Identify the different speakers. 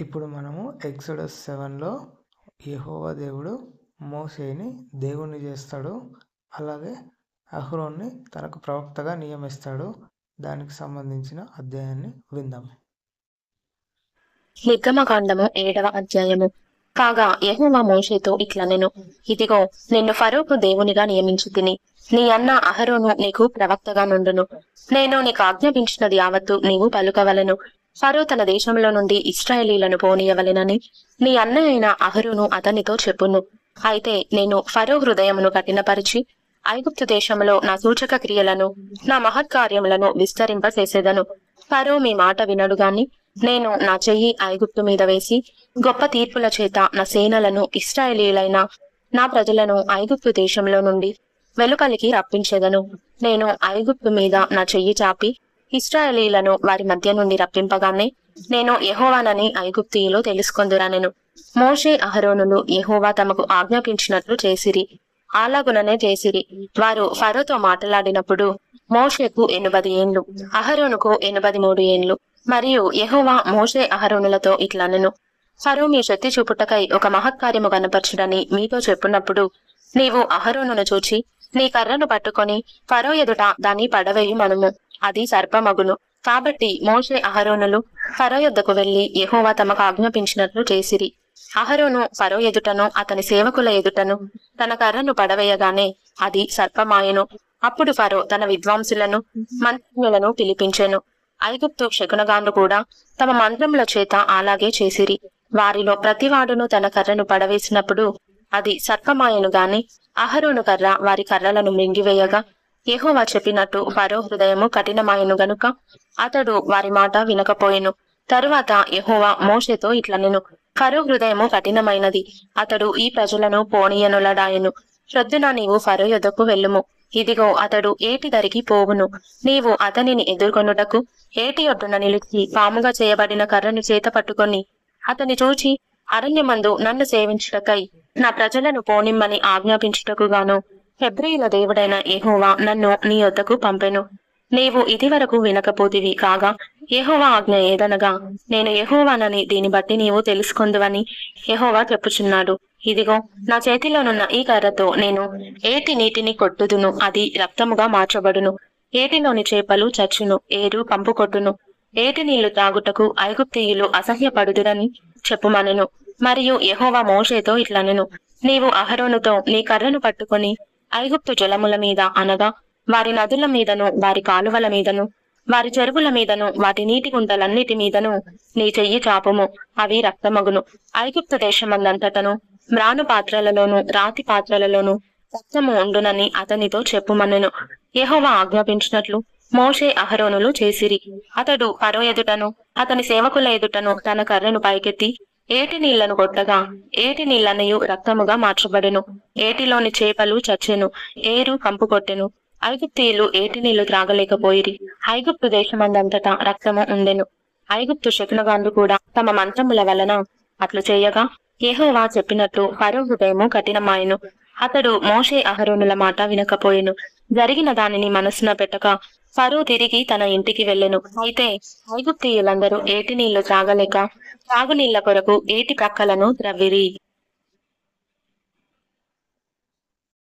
Speaker 1: ఇప్పుడు మనము ఎక్సోడస్ 7లో యెహోవా దేవుడు మోషేని దేవుణ్ణి చేస్తాడు. అలాగే అహరోన్ని తనకు ప్రవక్తగా నియమిస్తాడు. దానికి సంబంధించిన అధ్యాయాన్ని విందాం.
Speaker 2: నిర్గమకాండము 7వ అధ్యాయము. కాగా యెహోవా మోషేతో ఇట్లనెను, ఇదిగో నిన్ను ఫరోకు దేవునిగా నియమించితిని. నీ అన్న అహరోను నీకు ప్రవక్తగా నుండును. నేను నీకు ఆజ్ఞాపించినది యావత్తు నీవు పలుకవలెను. ఫరో తన దేశంలో నుండి ఇశ్రాయేలీలను పోనీయవలెనని నీ అన్న అయిన అహరోను అతనితో చెప్పును. అయితే నేను ఫరో హృదయమును కఠినపరిచి ఐగుప్తు దేశంలో నా సూచక క్రియలను నా మహత్కార్యములను విస్తరింపచేసేదను. ఫరో మీ మాట వినడు గాని నేను నా చెయ్యి ఐగుప్తు మీద వేసి గొప్ప తీర్పుల చేత నా సేనలను ఇశ్రాయేలీయులైన నా ప్రజలను ఐగుప్తు దేశంలో నుండి వెలుపలికి రప్పించెదను. నేను ఐగుప్తు మీద నా చెయ్యి చాపి ఇశ్రాయేలీయులను వారి మధ్య నుండి రప్పింపగానే నేను యెహోవానని ఐగుప్తీయులు తెలుసుకొందురనెను. మోషే అహరోనులు యెహోవా తమకు ఆజ్ఞాపించినట్లు చేసిరి. అలాగుననే చేసిరి. వారు ఫరోతో మాట్లాడినప్పుడు మోషేకు 80 ఏండ్లు, అహరోనుకు 83 ఏండ్లు. మరియు యెహోవా మోషే అహరోనులతో ఇట్లనెను, ఫరో మీ శక్తి చూపుటకై ఒక మహత్కార్యము కనపరచుడని మీతో చెప్పున్నప్పుడు నీవు అహరోనును చూచి నీ కర్రను పట్టుకొని ఫరో ఎదుట దాన్ని పడవేయుమనుము, అది సర్పమగును. కాబట్టి మోషే అహరోనులు ఫరో యొద్దకు వెళ్లి యెహోవా తమకు ఆజ్ఞాపించినట్లు చేసిరి. అహరోను ఫరో ఎదుటను అతని సేవకుల ఎదుటను తన కర్రను పడవేయగానే అది సర్పమాయెను. అప్పుడు ఫరో తన విద్వాంసులను మంత్రులను పిలిపించెను. ఐగుప్తు శకునగాండ్రు కూడా తమ మంత్రముల చేత అలాగే చేసిరి. వారిలో ప్రతివాడును తన కర్రను పడవేసినప్పుడు అది సర్పమాయను గాని అహరోను కర్ర వారి కర్రలను మింగివేయగా యెహోవా చెప్పినట్టు ఫరో హృదయము కఠినమాయను గనుక అతడు వారి మాట వినకపోయెను. తరువాత యెహోవా మోషేతో ఇట్లనెను, ఫరో హృదయము కఠినమైనది, అతడు ఈ ప్రజలను పోనీయనులడాయెను. ప్రొద్దున నీవు ఫరో యొద్దకు వెళ్ళుము. ఇదిగో అతడు ఏటి దరికి పోవును. నీవు అతనిని ఎదుర్కొనుటకు ఏటి ఒడ్డున నిలిచి పాముగా చేయబడిన కర్రను చేత పట్టుకొని అతని చూచి అరణ్యమందు నన్ను సేవించుటకై నా ప్రజలను పోనిమ్మని ఆజ్ఞాపించుటకు గాను హెబ్రీయుల దేవుడైన యెహోవా నన్ను నీ యొద్దకు పంపెను. నీవు ఇదివరకు వినకపోతివి కాగా యెహోవా ఆజ్ఞ ఏదనగా నేను యెహోవానని దీని బట్టి నీవు తెలుసుకొందువని యెహోవా చెప్పుచున్నాడు. ఇదిగో నా చేతిలోనున్న ఈ కర్రతో నేను ఏటి నీటిని కొట్టుదును, అది రక్తముగా మార్చబడును. ఏటిలోని చేపలు చచ్చును, ఏరు పంపు కొట్టును. ఏటి నీళ్లు త్రాగుటకు ఐగుప్తీయులు అసహ్యపడుదురని చెప్పుమనెను. మరియు యెహోవా మోషేతో ఇట్లనెను, నీవు అహరోనుతో నీ కర్రను పట్టుకొని ఐగుప్తు జలముల మీద అనగా వారి నదుల మీదను వారి కాలువల మీదను వారి చెరువుల మీదను వాటి నీటి గుంటలన్నిటి మీదను నీ చెయ్యి చాపుము, అవి రక్తమగును. ఐగుప్తు దేశమందంతటను మ్రాను పాత్రలలోను రాతి పాత్రలలోను రక్తము ఉండునని అతనితో చెప్పుమనెను. యెహోవా ఆజ్ఞాపించినట్లు మోషే అహరోనులు చేసిరి. అతడు ఫరో ఎదుటను అతని సేవకుల ఎదుటను తన కర్రను పైకెత్తి ఏటి నీళ్లను కొట్టగా ఏటి నీళ్లన్నయు రక్తముగా మార్చబడెను. ఏటిలోని చేపలు చచ్చెను, ఏరు కంపు కొట్టెను. ఐగుప్తీయులు ఏటి నీళ్లు త్రాగలేకపోయిరి. ఐగుప్తు దేశమందంతటా రక్తము ఉండెను. ఐగుప్తు శకునగాండ్రు కూడా తమ మంత్రముల వలన అట్లు చేయగా యెహోవా చెప్పినట్లు ఫరో హృదయము కఠినమాయెను. అతడు మోషే అహరోనుల మాట వినకపోయెను. జరిగిన దానిని మనసున పెట్టక ఫరో తిరిగి తన ఇంటికి వెళ్ళెను. అయితే ఐగుప్తీయులందరూ ఏటి నీళ్లు త్రాగలేక త్రాగునీళ్ల కొరకు ఏటి ప్రక్కలను త్రవ్విరి.